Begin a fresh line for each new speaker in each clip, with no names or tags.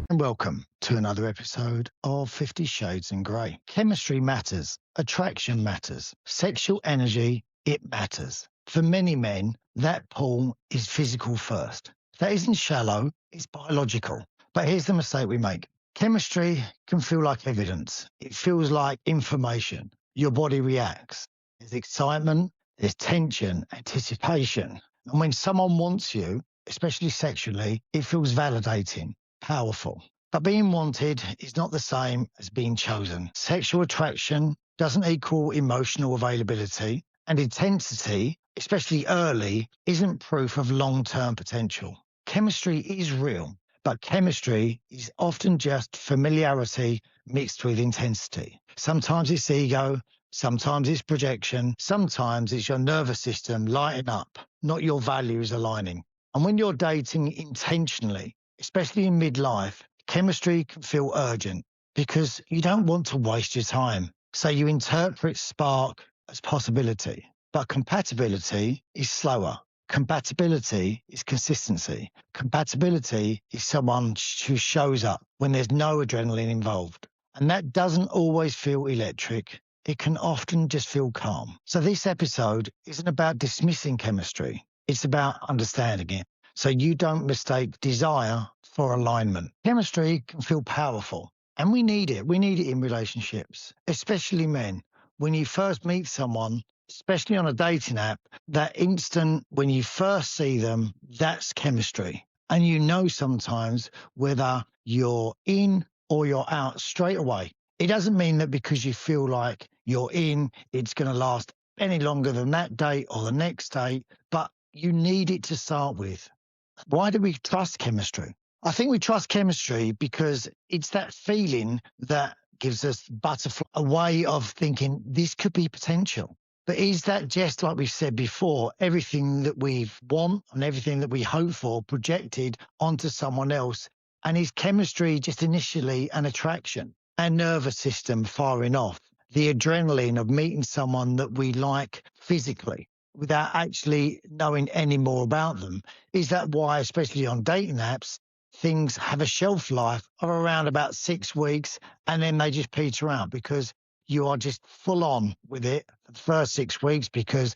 and welcome to another episode of 50 Shades in Grey. Chemistry matters, attraction matters, sexual energy, it matters. For many men, that pull is physical first. That isn't shallow, it's biological. But here's the mistake we make. Chemistry can feel like evidence. It feels like information. Your body reacts. There's excitement, there's tension, anticipation. And when someone wants you, especially sexually, it feels validating, powerful. But being wanted is not the same as being chosen. Sexual attraction doesn't equal emotional availability, and intensity, especially early, isn't proof of long-term potential. Chemistry is real, but chemistry is often just familiarity mixed with intensity. Sometimes it's ego, sometimes it's projection, sometimes it's your nervous system lighting up, not your values aligning. And when you're dating intentionally, especially in midlife, chemistry can feel urgent because you don't want to waste your time. So you interpret spark as possibility, but compatibility is slower. Compatibility is consistency. Compatibility is someone who shows up when there's no adrenaline involved. And that doesn't always feel electric. It can often just feel calm. So this episode isn't about dismissing chemistry. It's about understanding it. So you don't mistake desire for alignment. Chemistry can feel powerful, and we need it. We need it in relationships, especially men. When you first meet someone, especially on a dating app, that instant when you first see them, that's chemistry. And you know sometimes whether you're in or you're out straight away. It doesn't mean that because you feel like you're in, it's going to last any longer than that date or the next date, but you need it to start with. Why do we trust chemistry? I think we trust chemistry because it's that feeling that gives us butterfly, a way of thinking this could be potential. But is that just like we've said before, everything that we want and everything that we hope for projected onto someone else? And is chemistry just initially an attraction? Our nervous system firing off, the adrenaline of meeting someone that we like physically without actually knowing any more about them. Is that why, especially on dating apps, things have a shelf life of around about 6 weeks and then they just peter out because you are just full on with it for the first 6 weeks because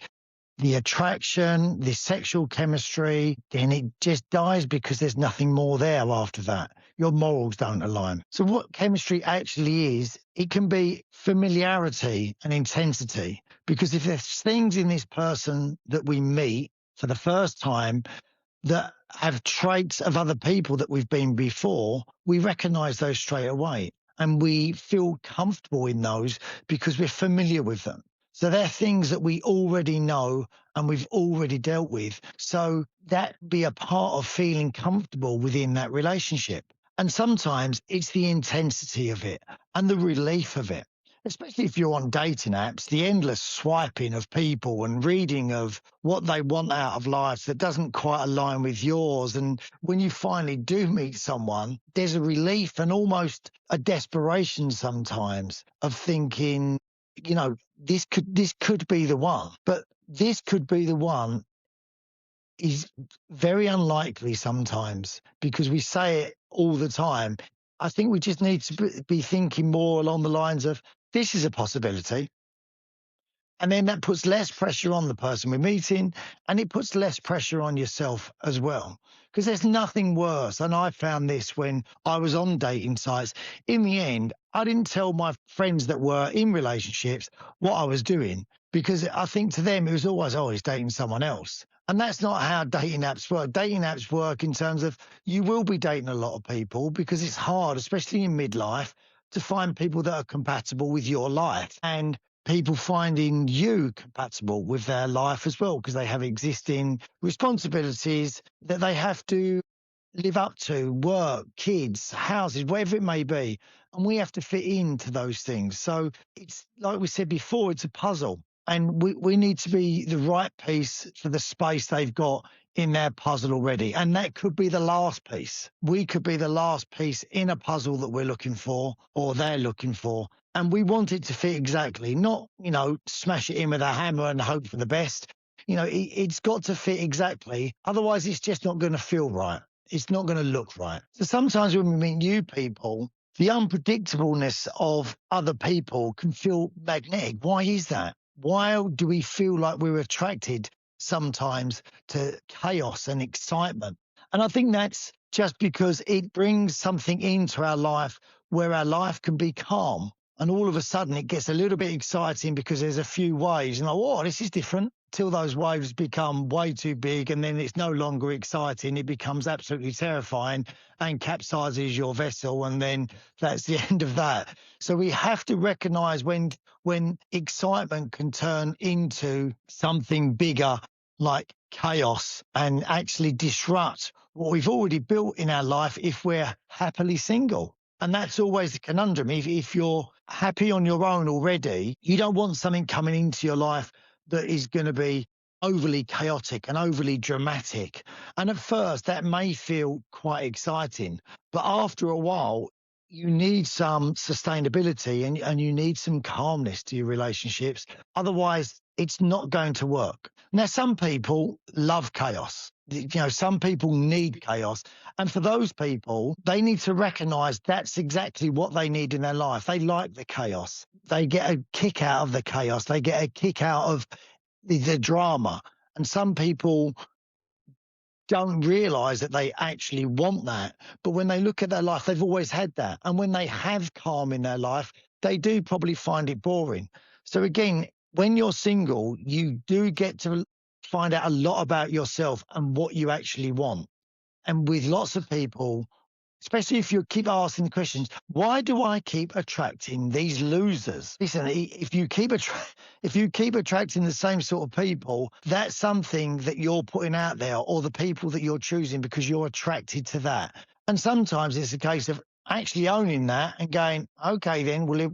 the attraction, the sexual chemistry, then it just dies because there's nothing more there after that. Your morals don't align. So what chemistry actually is, it can be familiarity and intensity. Because if there's things in this person that we meet for the first time that have traits of other people that we've been before, we recognize those straight away. And we feel comfortable in those because we're familiar with them. So they're things that we already know and we've already dealt with. So that be a part of feeling comfortable within that relationship. And sometimes it's the intensity of it and the relief of it, especially if you're on dating apps, the endless swiping of people and reading of what they want out of life that doesn't quite align with yours. And when you finally do meet someone, there's a relief and almost a desperation sometimes of thinking, you know, this could be the one, but this could be the one is very unlikely sometimes because we say it all the time. I think we just need to be thinking more along the lines of this is a possibility. And then that puts less pressure on the person we're meeting and it puts less pressure on yourself as well. Because there's nothing worse. And I found this when I was on dating sites. In the end, I didn't tell my friends that were in relationships what I was doing because I think to them it was always dating someone else. And that's not how dating apps work. Dating apps work in terms of you will be dating a lot of people because it's hard, especially in midlife, to find people that are compatible with your life. And people finding you compatible with their life as well, because they have existing responsibilities that they have to live up to, work, kids, houses, whatever it may be. And we have to fit into those things. So it's like we said before, it's a puzzle. And we need to be the right piece for the space they've got in their puzzle already. And that could be the last piece. We could be the last piece in a puzzle that we're looking for or they're looking for. And we want it to fit exactly, not, smash it in with a hammer and hope for the best. It's got to fit exactly. Otherwise, it's just not going to feel right. it's not going to look right. So sometimes when we meet new people, the unpredictableness of other people can feel magnetic. Why is that? Why do we feel like we're attracted sometimes to chaos and excitement? And I think that's just because it brings something into our life where our life can be calm. And all of a sudden it gets a little bit exciting because there's a few waves and oh, this is different, till those waves become way too big and then it's no longer exciting. It becomes absolutely terrifying and capsizes your vessel. And then that's the end of that. So we have to recognize when excitement can turn into something bigger like chaos and actually disrupt what we've already built in our life if we're happily single. And that's always the conundrum. If you're happy on your own already, you don't want something coming into your life that is going to be overly chaotic and overly dramatic. And at first, that may feel quite exciting. But after a while, you need some sustainability and you need some calmness to your relationships. Otherwise, it's not going to work. Now, some people love chaos. Some people need chaos. And for those people, they need to recognize that's exactly what they need in their life. They like the chaos. They get a kick out of the chaos. They get a kick out of the drama. And some people don't realize that they actually want that. But when they look at their life, they've always had that. And when they have calm in their life, they do probably find it boring. So again, when you're single, you do get to find out a lot about yourself and what you actually want. And with lots of people, especially if you keep asking the questions, why do I keep attracting these losers? Listen, if you keep attracting the same sort of people, that's something that you're putting out there, or the people that you're choosing because you're attracted to that. And sometimes it's a case of actually owning that and going, okay, then, well,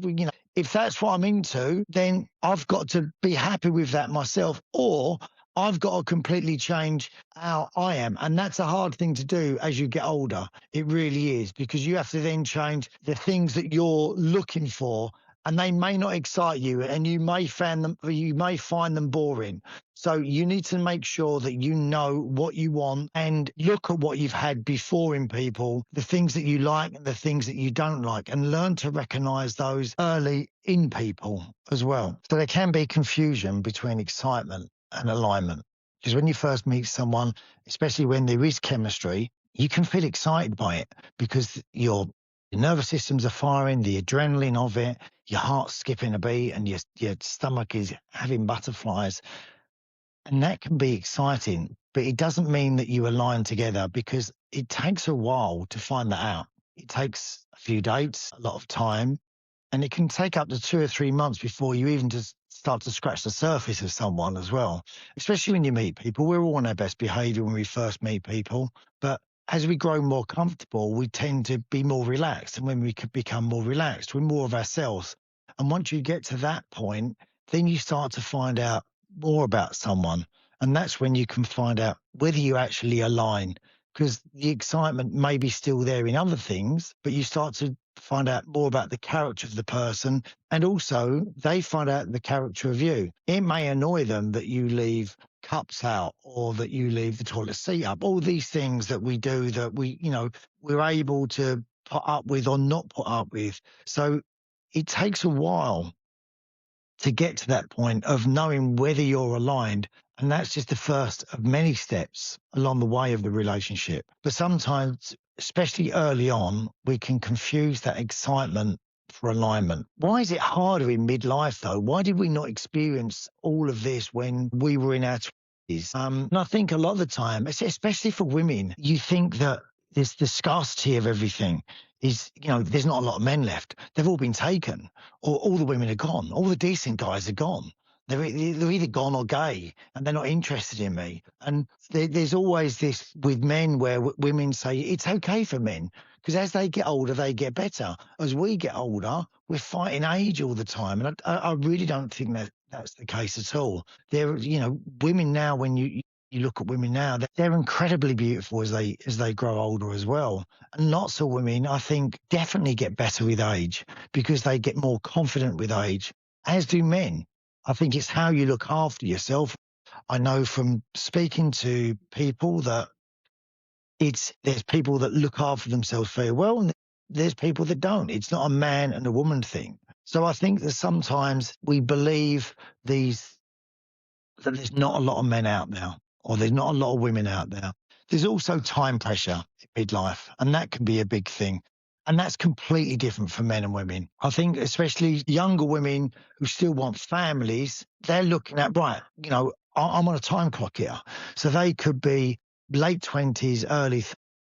if that's what I'm into, then I've got to be happy with that myself, or I've got to completely change how I am. And that's a hard thing to do as you get older. It really is, because you have to then change the things that you're looking for, and they may not excite you and you may find them boring. So you need to make sure that you know what you want and look at what you've had before in people, the things that you like and the things that you don't like, and learn to recognize those early in people as well. So there can be confusion between excitement and alignment. Because when you first meet someone, especially when there is chemistry, you can feel excited by it because your nervous systems are firing, the adrenaline of it, your heart's skipping a beat, and your stomach is having butterflies. And that can be exciting, but it doesn't mean that you align together, because it takes a while to find that out. It takes a few dates, a lot of time, and it can take up to 2 or 3 months before you even just start to scratch the surface of someone as well. Especially when you meet people, we're all on our best behavior when we first meet people. But as we grow more comfortable, we tend to be more relaxed. And when we become more relaxed, we're more of ourselves. And once you get to that point, then you start to find out more about someone. And that's when you can find out whether you actually align, because the excitement may be still there in other things, but you start to find out more about the character of the person, and also they find out the character of you. It may annoy them that you leave cups out or that you leave the toilet seat up, all these things that we do that we're able to put up with or not put up with. So it takes a while to get to that point of knowing whether you're aligned. And that's just the first of many steps along the way of the relationship. But sometimes, especially early on, we can confuse that excitement for alignment. Why is it harder in midlife, though? Why did we not experience all of this when we were in our 20s? And I think a lot of the time, especially for women, you think that there's the scarcity of everything. There's not a lot of men left. They've all been taken, or all the women are gone. All the decent guys are gone. They're either gone or gay, and they're not interested in me. And there's always this with men where women say it's okay for men, because as they get older, they get better. As we get older, we're fighting age all the time. And I really don't think that's the case at all. Women now, when you look at women now, they're incredibly beautiful as they grow older as well. And lots of women, I think, definitely get better with age because they get more confident with age, as do men. I think it's how you look after yourself. I know from speaking to people that there's people that look after themselves very well, and there's people that don't. It's not a man and a woman thing. So I think that sometimes we believe these that there's not a lot of men out there, or there's not a lot of women out there. There's also time pressure in midlife, and that can be a big thing. And that's completely different for men and women. I think, especially younger women who still want families, they're looking at, right, I'm on a time clock here. So they could be late 20s, early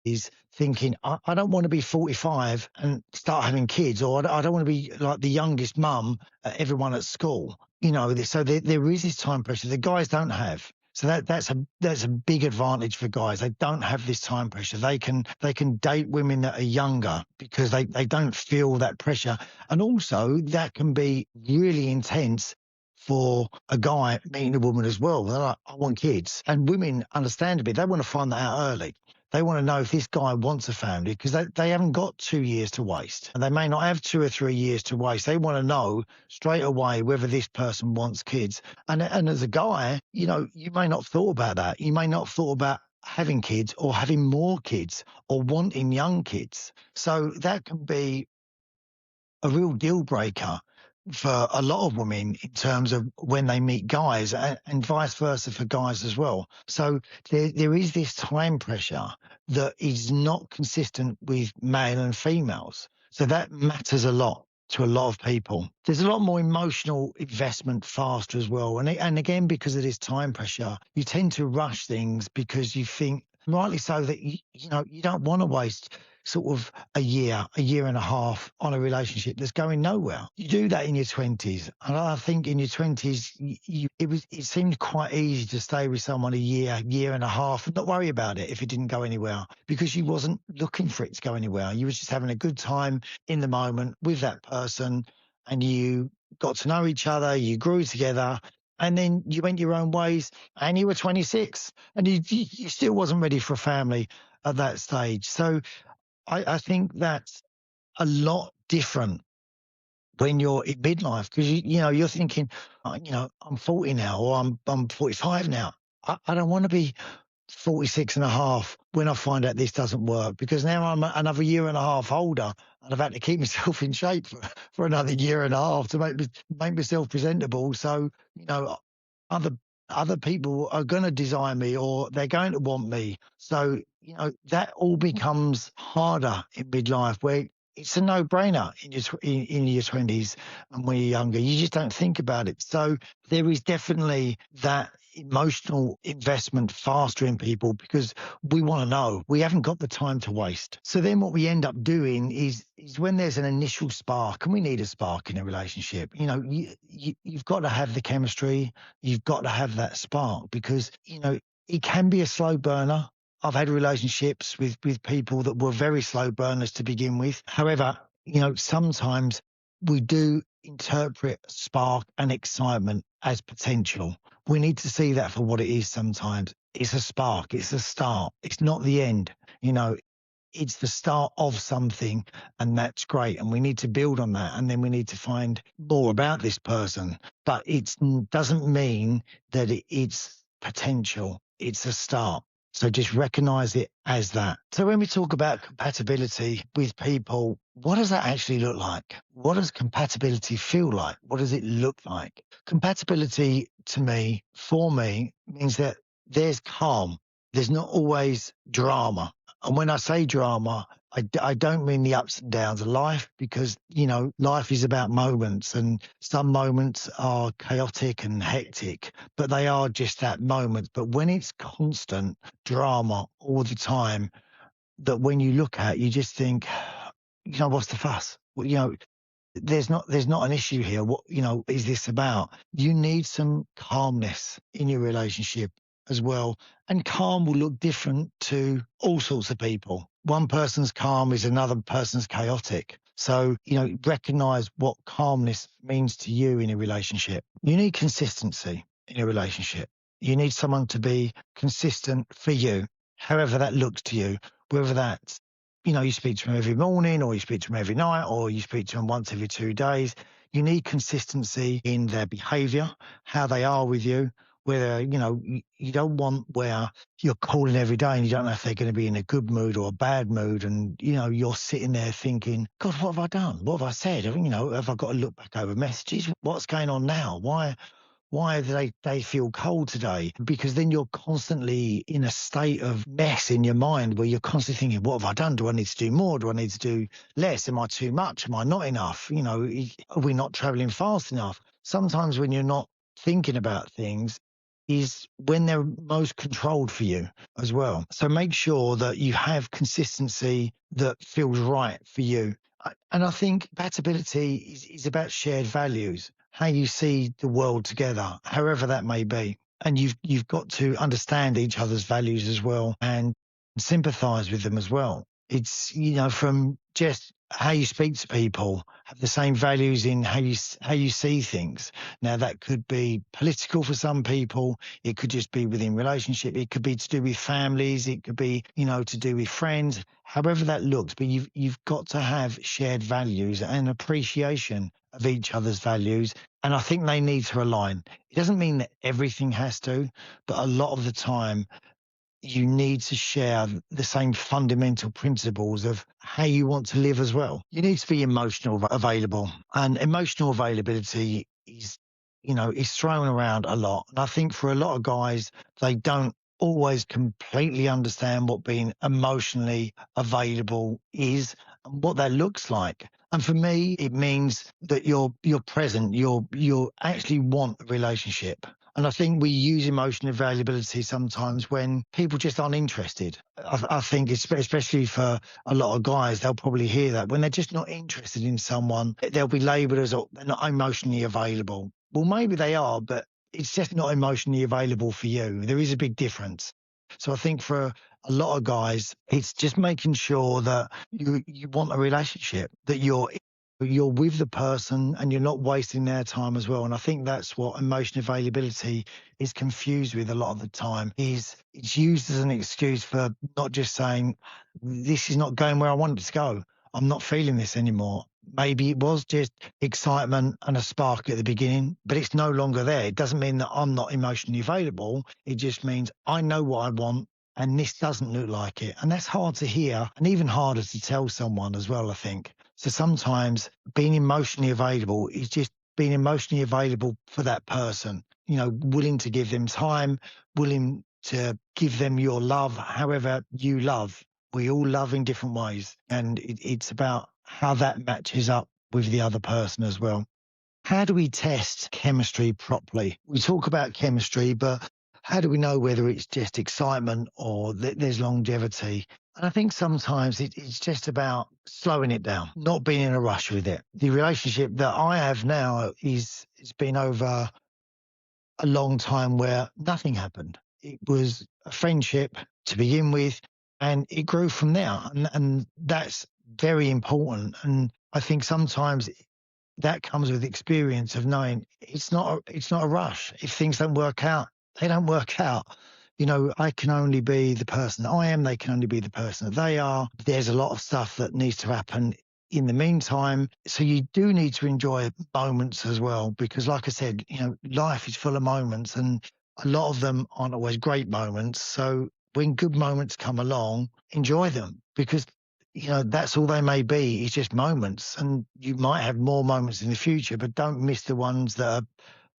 30s, thinking, I don't want to be 45 and start having kids, or I don't want to be like the youngest mum at everyone at school. So there is this time pressure the guys don't have. So that's a big advantage for guys. They don't have this time pressure. They can date women that are younger because they don't feel that pressure. And also that can be really intense for a guy meeting a woman as well. They're like, I want kids. And women, understandably, they want to find that out early. They want to know if this guy wants a family because they haven't got 2 years to waste. And they may not have 2 or 3 years to waste. They want to know straight away whether this person wants kids. And as a guy, you may not have thought about that. You may not have thought about having kids or having more kids or wanting young kids. So that can be a real deal breaker for a lot of women in terms of when they meet guys, and vice versa for guys as well. So there is this time pressure that is not consistent with male and females. So that matters a lot to a lot of people. There's a lot more emotional investment faster as well. And again, because of this time pressure, you tend to rush things because you think, rightly so, that you don't want to waste sort of a year and a half on a relationship that's going nowhere. You do that in your 20s. And I think in your 20s, it seemed quite easy to stay with someone a year and a half and not worry about it if it didn't go anywhere, because you wasn't looking for it to go anywhere. You was just having a good time in the moment with that person, and you got to know each other, you grew together, and then you went your own ways, and you were 26 and you still wasn't ready for a family at that stage. So I think that's a lot different when you're in midlife, because you're thinking, I'm 40 now, or I'm 45 now. I don't want to be 46 and a half when I find out this doesn't work, because now I'm another year and a half older and I've had to keep myself in shape for another year and a half to make myself presentable. So, other other people are going to desire me, or they're going to want me. So, that all becomes harder in midlife, where it's a no-brainer in your 20s, and when you're younger, you just don't think about it. So there is definitely that emotional investment faster in people because we want to know. We haven't got the time to waste. So then what we end up doing is when there's an initial spark, and we need a spark in a relationship, you've got to have the chemistry. You've got to have that spark, because, it can be a slow burner. I've had relationships with people that were very slow burners to begin with. However, sometimes we do interpret spark and excitement as potential. We need to see that for what it is sometimes. It's a spark. It's a start. It's not the end. It's the start of something, and that's great. And we need to build on that. And then we need to find more about this person. But it doesn't mean that it's potential. It's a start. So just recognize it as that. So when we talk about compatibility with people, what does that actually look like? What does compatibility feel like? What does it look like? Compatibility for me, means that there's calm. There's not always drama. And when I say drama, I don't mean the ups and downs of life, because, life is about moments, and some moments are chaotic and hectic, but they are just that moment. But when it's constant drama all the time, that when you look at, you just think, what's the fuss? Well, there's not an issue here. What, is this about? You need some calmness in your relationship as well. And calm will look different to all sorts of people. One person's calm is another person's chaotic. So, recognize what calmness means to you in a relationship. You need consistency in a relationship. You need someone to be consistent for you, however that looks to you, whether that's, you speak to them every morning, or you speak to them every night, or you speak to them once every 2 days. You need consistency in their behavior, how they are with you, whether, you don't want where you're calling every day and you don't know if they're going to be in a good mood or a bad mood. And, you're sitting there thinking, God, what have I done? What have I said? Have I got to look back over messages? What's going on now? Why do they feel cold today? Because then you're constantly in a state of mess in your mind where you're constantly thinking, what have I done? Do I need to do more? Do I need to do less? Am I too much? Am I not enough? Are we not traveling fast enough? Sometimes when you're not thinking about things is when they're most controlled for you as well. So make sure that you have consistency that feels right for you. And I think compatibility is about shared values, how you see the world together, however that may be. And you've got to understand each other's values as well and sympathize with them as well. It's, from just how you speak to people, have the same values in how you see things. Now, that could be political for some people. It could just be within relationship. It could be to do with families. It could be, to do with friends, however that looks. But you've got to have shared values and appreciation of each other's values. And I think they need to align. It doesn't mean that everything has to, but a lot of the time, you need to share the same fundamental principles of how you want to live as well. You need to be available, and emotional availability is thrown around a lot. And I think for a lot of guys, they don't always completely understand what being emotionally available is and what that looks like. And for me, it means that you're present, you actually want a relationship. And I think we use emotional availability sometimes when people just aren't interested. I think, especially for a lot of guys, they'll probably hear that when they're just not interested in someone, they'll be labelled as, oh, they're not emotionally available. Well, maybe they are, but it's just not emotionally available for you. There is a big difference. So I think for a lot of guys, it's just making sure that you want a relationship, that you're with the person and you're not wasting their time as well. And I think that's what emotional availability is confused with a lot of the time. Is it's used as an excuse for not just saying, this is not going where I want it to go. I'm not feeling this anymore. Maybe it was just excitement and a spark at the beginning, but it's no longer there. It doesn't mean that I'm not emotionally available. It just means I know what I want and this doesn't look like it. And that's hard to hear and even harder to tell someone as well, I think. So sometimes being emotionally available is just being emotionally available for that person, willing to give them time, willing to give them your love, however you love. We all love in different ways. And it's about how that matches up with the other person as well. How do we test chemistry properly? We talk about chemistry, but how do we know whether it's just excitement or there's longevity? And I think sometimes it's just about slowing it down, not being in a rush with it. The relationship that I have now it's been over a long time where nothing happened. It was a friendship to begin with, and it grew from there. And that's very important. And I think sometimes that comes with experience of knowing it's not a rush. If things don't work out, they don't work out. I can only be the person that I am. They can only be the person that they are. There's a lot of stuff that needs to happen in the meantime. So you do need to enjoy moments as well, because like I said, life is full of moments and a lot of them aren't always great moments. So when good moments come along, enjoy them because that's all they may be. It's just moments, and you might have more moments in the future, but don't miss the ones that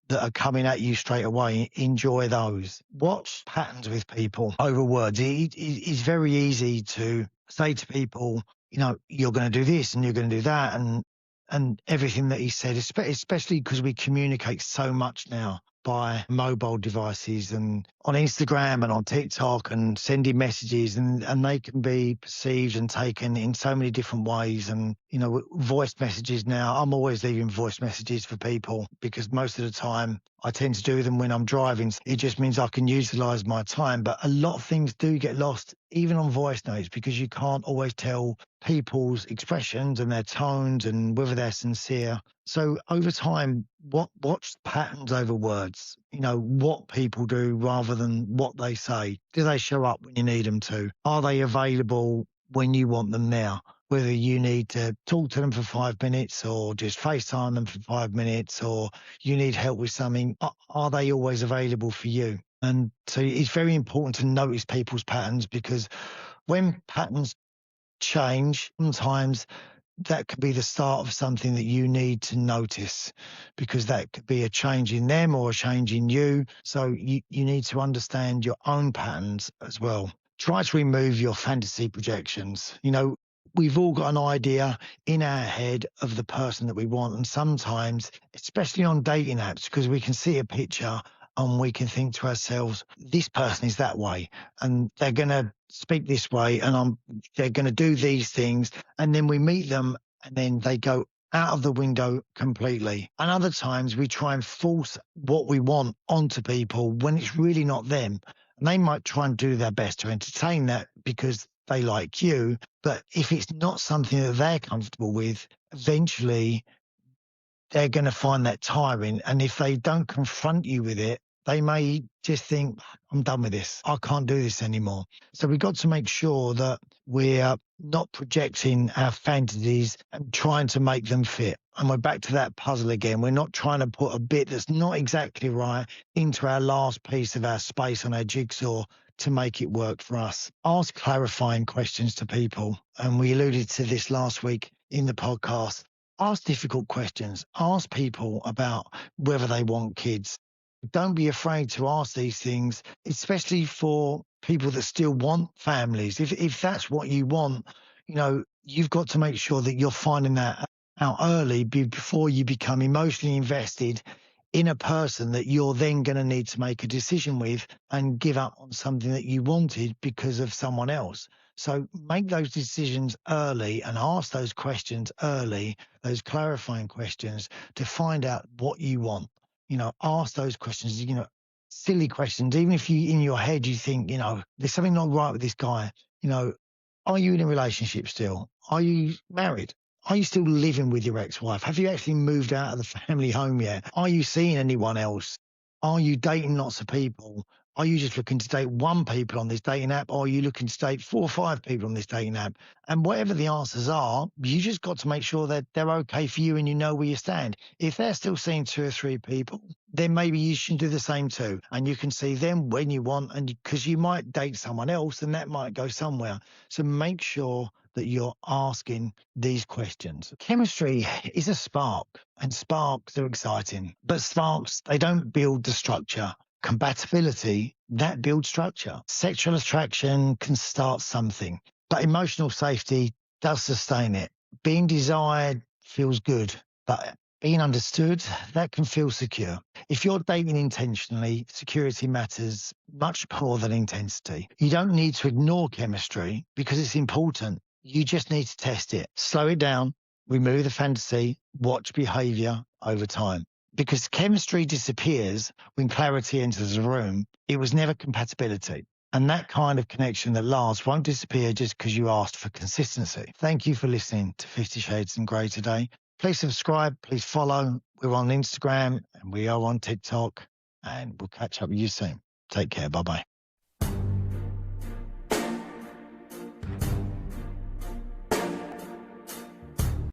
are coming at you straight away. Enjoy those. Watch patterns with people over words. It's very easy to say to people, you're going to do this and you're going to do that, and everything that he said, especially because we communicate so much now by mobile devices and on Instagram and on TikTok and sending messages, and they can be perceived and taken in so many different ways. And, voice messages now, I'm always leaving voice messages for people because most of the time I tend to do them when I'm driving. It just means I can utilize my time. But a lot of things do get lost, even on voice notes, because you can't always tell people's expressions and their tones and whether they're sincere. So over time, watch patterns over words, what people do rather than what they say. Do they show up when you need them to? Are they available when you want them now? whether you need to talk to them for 5 minutes or just FaceTime them for 5 minutes, or you need help with something, are they always available for you? And so it's very important to notice people's patterns, because when patterns change, sometimes that could be the start of something that you need to notice, because that could be a change in them or a change in you. So you need to understand your own patterns as well. Try to remove your fantasy projections. We've all got an idea in our head of the person that we want. And sometimes, especially on dating apps, because we can see a picture and we can think to ourselves, this person is that way and they're going to speak this way and they're going to do these things. And then we meet them and then they go out of the window completely. And other times we try and force what we want onto people when it's really not them. And they might try and do their best to entertain that because they like you. But if it's not something that they're comfortable with, eventually they're going to find that tiring. And if they don't confront you with it, they may just think, I'm done with this. I can't do this anymore. So we've got to make sure that we're not projecting our fantasies and trying to make them fit. And we're back to that puzzle again. We're not trying to put a bit that's not exactly right into our last piece of our space on our jigsaw to make it work for us. Ask clarifying questions to people. And we alluded to this last week in the podcast. Ask difficult questions. Ask people about whether they want kids. Don't be afraid to ask these things, especially for people that still want families. If that's what you want, you've got to make sure that you're finding that out early before you become emotionally invested in a person that you're then going to need to make a decision with and give up on something that you wanted because of someone else. So make those decisions early and ask those questions early, those clarifying questions, to find out what you want. Ask those questions, silly questions. Even if you, in your head, you think, there's something not right with this guy, are you in a relationship still? Are you married? Are you still living with your ex-wife? Have you actually moved out of the family home yet? Are you seeing anyone else? Are you dating lots of people? Are you just looking to date one people on this dating app? Or are you looking to date 4 or 5 people on this dating app? And whatever the answers are, you just got to make sure that they're okay for you and you know where you stand. If they're still seeing 2 or 3 people, then maybe you should do the same too. And you can see them when you want, and because you might date someone else and that might go somewhere. So make sure that you're asking these questions. Chemistry is a spark, and sparks are exciting, but sparks, they don't build the structure. Compatibility, that builds structure. Sexual attraction can start something, but emotional safety does sustain it. Being desired feels good, but being understood, that can feel secure. If you're dating intentionally, security matters much more than intensity. You don't need to ignore chemistry because it's important. You just need to test it. Slow it down, remove the fantasy, watch behavior over time. Because chemistry disappears when clarity enters the room. It was never compatibility. And that kind of connection that lasts won't disappear just because you asked for consistency. Thank you for listening to 50 Shades in Grey today. Please subscribe, please follow. We're on Instagram and we are on TikTok, and we'll catch up with you soon. Take care. Bye-bye.